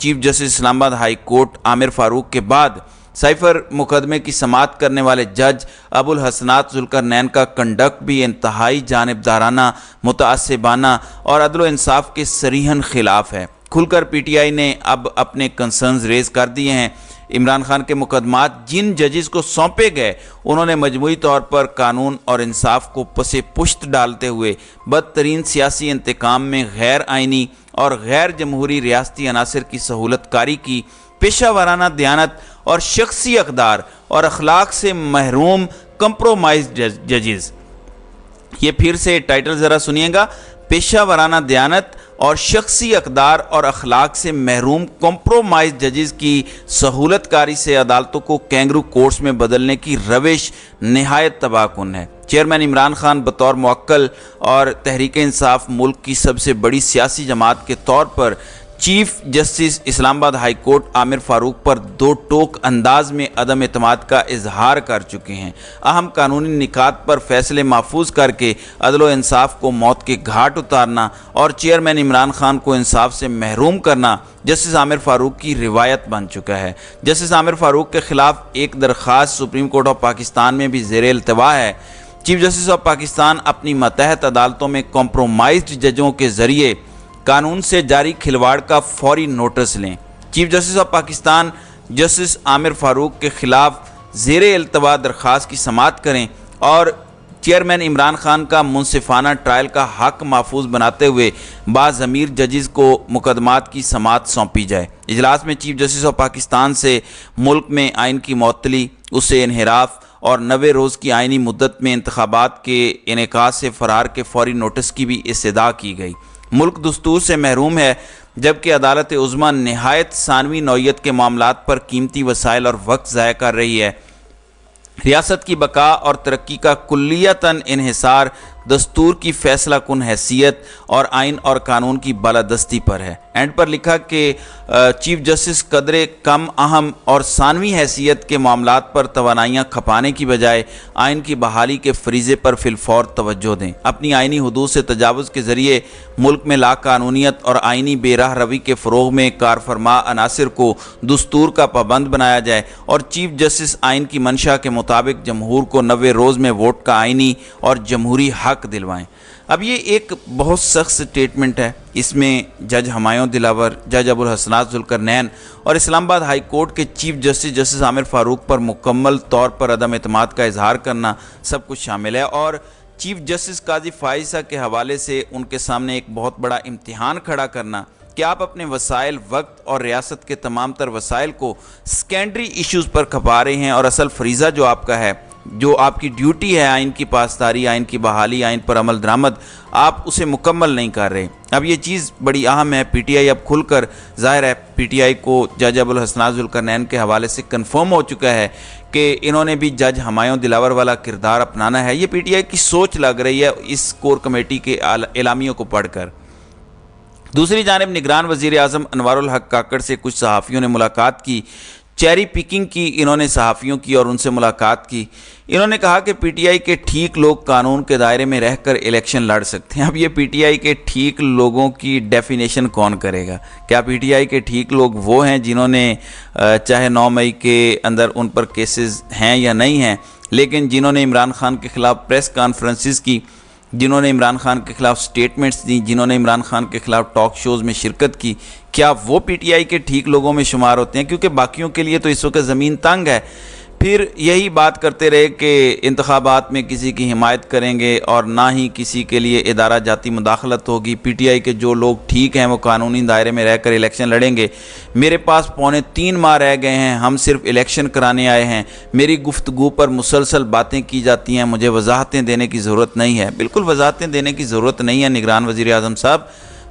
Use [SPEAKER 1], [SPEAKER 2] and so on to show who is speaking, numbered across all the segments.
[SPEAKER 1] Chief justice اسلام آباد high court عامر فاروق کے بعد سائفر مقدمے کی سماعت کرنے والے جج ابو الحسنات ذوالقرنین کا کنڈکٹ بھی انتہائی جانبدارانہ، متعصبانہ اور عدل و انصاف کے صریحاً خلاف ہے۔ کھل کر پی ٹی آئی نے اب اپنے کنسرنز ریز کر دیے ہیں۔ عمران خان کے مقدمات جن ججز کو سونپے گئے انہوں نے مجموعی طور پر قانون اور انصاف کو پس پشت ڈالتے ہوئے بدترین سیاسی انتقام میں غیر آئینی اور غیر جمہوری ریاستی عناصر کی سہولت کاری کی، پیشہ ورانہ دیانت اور شخصی اقدار اور اخلاق سے محروم کمپرومائز ججز۔ یہ پھر سے ٹائٹل ذرا سنیے گا، پیشہ ورانہ دیانت اور شخصی اقدار اور اخلاق سے محروم کمپرومائز ججز کی سہولت کاری سے عدالتوں کو کینگرو کورٹس میں بدلنے کی روش نہایت تباہ کن ہے۔ چیئرمین عمران خان بطور موکل اور تحریک انصاف ملک کی سب سے بڑی سیاسی جماعت کے طور پر چیف جسٹس اسلام آباد ہائی کورٹ عامر فاروق پر دو ٹوک انداز میں عدم اعتماد کا اظہار کر چکے ہیں۔ اہم قانونی نکات پر فیصلے محفوظ کر کے عدل و انصاف کو موت کے گھاٹ اتارنا اور چیئرمین عمران خان کو انصاف سے محروم کرنا جسٹس عامر فاروق کی روایت بن چکا ہے۔ جسٹس عامر فاروق کے خلاف ایک درخواست سپریم کورٹ آف پاکستان میں بھی زیر التوا ہے۔ چیف جسٹس آف پاکستان اپنی ماتحت عدالتوں میں کمپرومائزڈ ججوں کے ذریعے قانون سے جاری کھلواڑ کا فوری نوٹس لیں۔ Chief justice of Pakistan justice Aamir Farooq کے خلاف زیر التوا درخواست کی سماعت کریں اور چیئرمین عمران خان کا منصفانہ ٹرائل کا حق محفوظ بناتے ہوئے باضمیر ججز کو مقدمات کی سماعت سونپی جائے۔ اجلاس میں چیف جسٹس آف پاکستان سے ملک میں آئین کی معطلی، اسے انحراف اور 90 روز کی آئینی مدت میں انتخابات کے انعقاد سے فرار کے فوری نوٹس کی بھی استدعا کی گئی۔ ملک دستور سے محروم ہے جبکہ عدالت عظمیٰ نہایت ثانوی نوعیت کے معاملات پر قیمتی وسائل اور وقت ضائع کر رہی ہے۔ ریاست کی بقا اور ترقی کا کلیتاً انحصار دستور کی فیصلہ کن حیثیت اور آئین اور قانون کی بالادستی پر ہے۔ اینڈ پر لکھا کہ چیف جسٹس قدرے کم اہم اور ثانوی حیثیت کے معاملات پر توانائیاں کھپانے کی بجائے آئین کی بحالی کے فریضے پر فی الفور توجہ دیں۔ اپنی آئینی حدود سے تجاوز کے ذریعے ملک میں لا قانونیت اور آئینی بے راہ روی کے فروغ میں کارفرما عناصر کو دستور کا پابند بنایا جائے اور چیف جسٹس آئین کی منشا کے مطابق جمہور کو 90 روز میں ووٹ کا آئینی اور جمہوری حق دلوائیں۔ اب یہ ایک بہت سخت سٹیٹمنٹ ہے۔ اس میں جج ہمایوں دلاور، جج ابو الحسنات ذوالقرنین اور اسلام آباد ہائی کورٹ کے چیف جسٹس جسٹس عامر فاروق پر مکمل طور پر عدم اعتماد کا اظہار کرنا سب کچھ شامل ہے، اور چیف جسٹس قاضی فائزہ کے حوالے سے ان کے سامنے ایک بہت بڑا امتحان کھڑا کرنا کہ آپ اپنے وسائل، وقت اور ریاست کے تمام تر وسائل کو سیکنڈری ایشوز پر کھپا رہے ہیں اور اصل فریضہ جو آپ کا ہے، جو آپ کی ڈیوٹی ہے آئین کی پاسداری، آئین کی بحالی، آئین پر عمل درآمد، آپ اسے مکمل نہیں کر رہے۔ اب یہ چیز بڑی اہم ہے۔ پی ٹی آئی اب کھل کر، ظاہر ہے پی ٹی آئی کو جج ابو الحسنات ذوالقرنین کے حوالے سے کنفرم ہو چکا ہے کہ انہوں نے بھی جج ہمایوں دلاور والا کردار اپنانا ہے۔ یہ پی ٹی آئی کی سوچ لگ رہی ہے اس کور کمیٹی کے اعلامیوں کو پڑھ کر۔ دوسری جانب نگران وزیر اعظم انوار الحق کاکڑ سے کچھ صحافیوں نے ملاقات کی، چیری پکنگ کی انہوں نے صحافیوں کی اور ان سے ملاقات کی۔ انہوں نے کہا کہ پی ٹی آئی کے ٹھیک لوگ قانون کے دائرے میں رہ کر الیکشن لڑ سکتے ہیں۔ اب یہ پی ٹی آئی کے ٹھیک لوگوں کی ڈیفینیشن کون کرے گا؟ کیا پی ٹی آئی کے ٹھیک لوگ وہ ہیں جنہوں نے چاہے 9 مئی کے اندر ان پر کیسز ہیں یا نہیں ہیں، لیکن جنہوں نے عمران خان کے خلاف پریس کانفرنسز کی، جنہوں نے عمران خان کے خلاف سٹیٹمنٹس دیں، جنہوں نے عمران خان کے خلاف ٹاک شوز میں شرکت کی، کیا وہ پی ٹی آئی کے ٹھیک لوگوں میں شمار ہوتے ہیں؟ کیونکہ باقیوں کے لیے تو اس وقت زمین تنگ ہے۔ پھر یہی بات کرتے رہے کہ انتخابات میں کسی کی حمایت کریں گے اور نہ ہی کسی کے لیے ادارہ جاتی مداخلت ہوگی۔ پی ٹی آئی کے جو لوگ ٹھیک ہیں وہ قانونی دائرے میں رہ کر الیکشن لڑیں گے۔ میرے پاس 3.25 ماہ رہ گئے ہیں، ہم صرف الیکشن کرانے آئے ہیں، میری گفتگو پر مسلسل باتیں کی جاتی ہیں، مجھے وضاحتیں دینے کی ضرورت نہیں ہے۔ بالکل وضاحتیں دینے کی ضرورت نہیں ہے نگران وزیر اعظم صاحب۔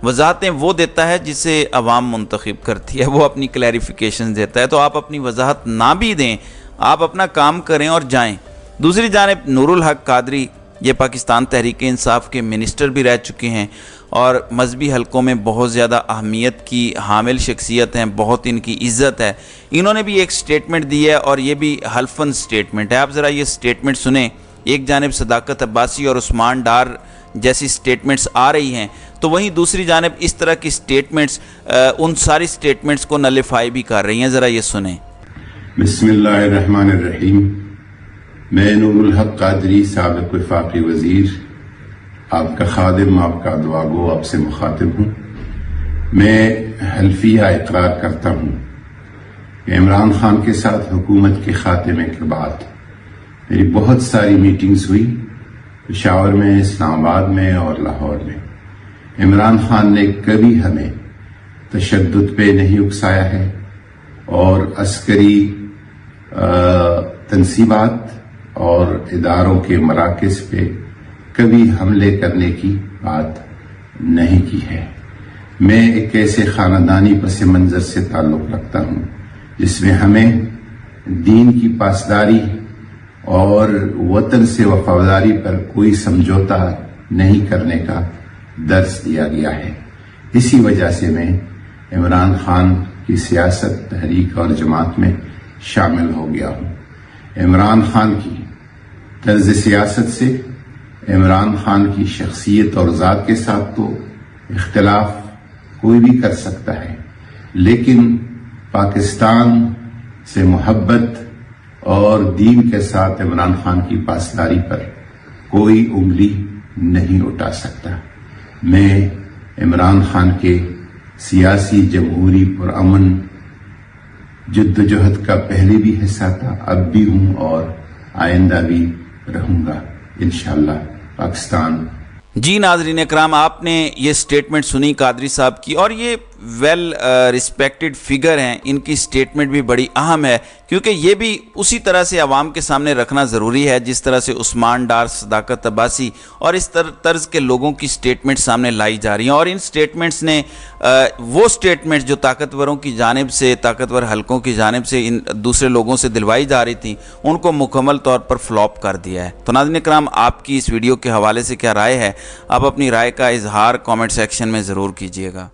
[SPEAKER 1] وضاحتیں وہ دیتا ہے جسے عوام منتخب کرتی ہے، وہ اپنی کلیریفیکیشن دیتا ہے، تو آپ اپنی وضاحت نہ بھی دیں، آپ اپنا کام کریں اور جائیں۔ دوسری جانب نور الحق قادری، یہ پاکستان تحریک انصاف کے منسٹر بھی رہ چکے ہیں اور مذہبی حلقوں میں بہت زیادہ اہمیت کی حامل شخصیت ہیں، بہت ان کی عزت ہے۔ انہوں نے بھی ایک سٹیٹمنٹ دی ہے اور یہ بھی حلفاً سٹیٹمنٹ ہے۔ آپ ذرا یہ سٹیٹمنٹ سنیں۔ ایک جانب صداقت عباسی اور عثمان ڈار جیسی سٹیٹمنٹس آ رہی ہیں تو وہیں دوسری جانب اس طرح کی سٹیٹمنٹس ان ساری سٹیٹمنٹس کو نلیفائی بھی کر رہی ہیں. ذرا یہ سنیں.
[SPEAKER 2] بسم اللہ الرحمن الرحیم. میں نور الحق قادری سابق وفاقی وزیر، آپ کا خادم، آپ کا دعا گو، آپ سے مخاطب ہوں. میں حلفیہ اقرار کرتا ہوں کہ عمران خان کے ساتھ حکومت کے خاتمے کے بعد میری بہت ساری میٹنگز ہوئی، پشاور میں، اسلام آباد میں اور لاہور میں. عمران خان نے کبھی ہمیں تشدد پہ نہیں اکسایا ہے اور عسکری تنصیبات اور اداروں کے مراکز پہ کبھی حملے کرنے کی بات نہیں کی ہے. میں ایک ایسے خاندانی پس منظر سے تعلق رکھتا ہوں جس میں ہمیں دین کی پاسداری اور وطن سے وفاداری پر کوئی سمجھوتا نہیں کرنے کا درس دیا گیا ہے. اسی وجہ سے میں عمران خان کی سیاست، تحریک اور جماعت میں شامل ہو گیا ہوں. عمران خان کی طرز سیاست سے، عمران خان کی شخصیت اور ذات کے ساتھ تو اختلاف کوئی بھی کر سکتا ہے، لیکن پاکستان سے محبت اور دین کے ساتھ عمران خان کی پاسداری پر کوئی انگلی نہیں اٹھا سکتا. میں عمران خان کے سیاسی، جمہوری، پرامن جدوجہد کا پہلے بھی حصہ تھا، اب بھی ہوں اور آئندہ بھی رہوں گا انشاءاللہ. پاکستان.
[SPEAKER 1] جی ناظرین اکرام، آپ نے یہ سٹیٹمنٹ سنی قادری صاحب کی، اور یہ ویل ریسپیکٹڈ فگر ہیں. ان کی سٹیٹمنٹ بھی بڑی اہم ہے کیونکہ یہ بھی اسی طرح سے عوام کے سامنے رکھنا ضروری ہے جس طرح سے عثمان ڈار، صداقت عباسی اور اس طرز کے لوگوں کی سٹیٹمنٹ سامنے لائی جا رہی ہیں. اور ان سٹیٹمنٹس نے وہ سٹیٹمنٹ جو طاقتوروں کی جانب سے، طاقتور حلقوں کی جانب سے ان دوسرے لوگوں سے دلوائی جا رہی تھیں، ان کو مکمل طور پر فلاپ کر دیا ہے. تو ناظرین اکرام، آپ کی اس ویڈیو کے حوالے سے کیا رائے ہے؟ آپ اپنی رائے کا اظہار کامنٹ سیکشن میں ضرور کیجیے گا.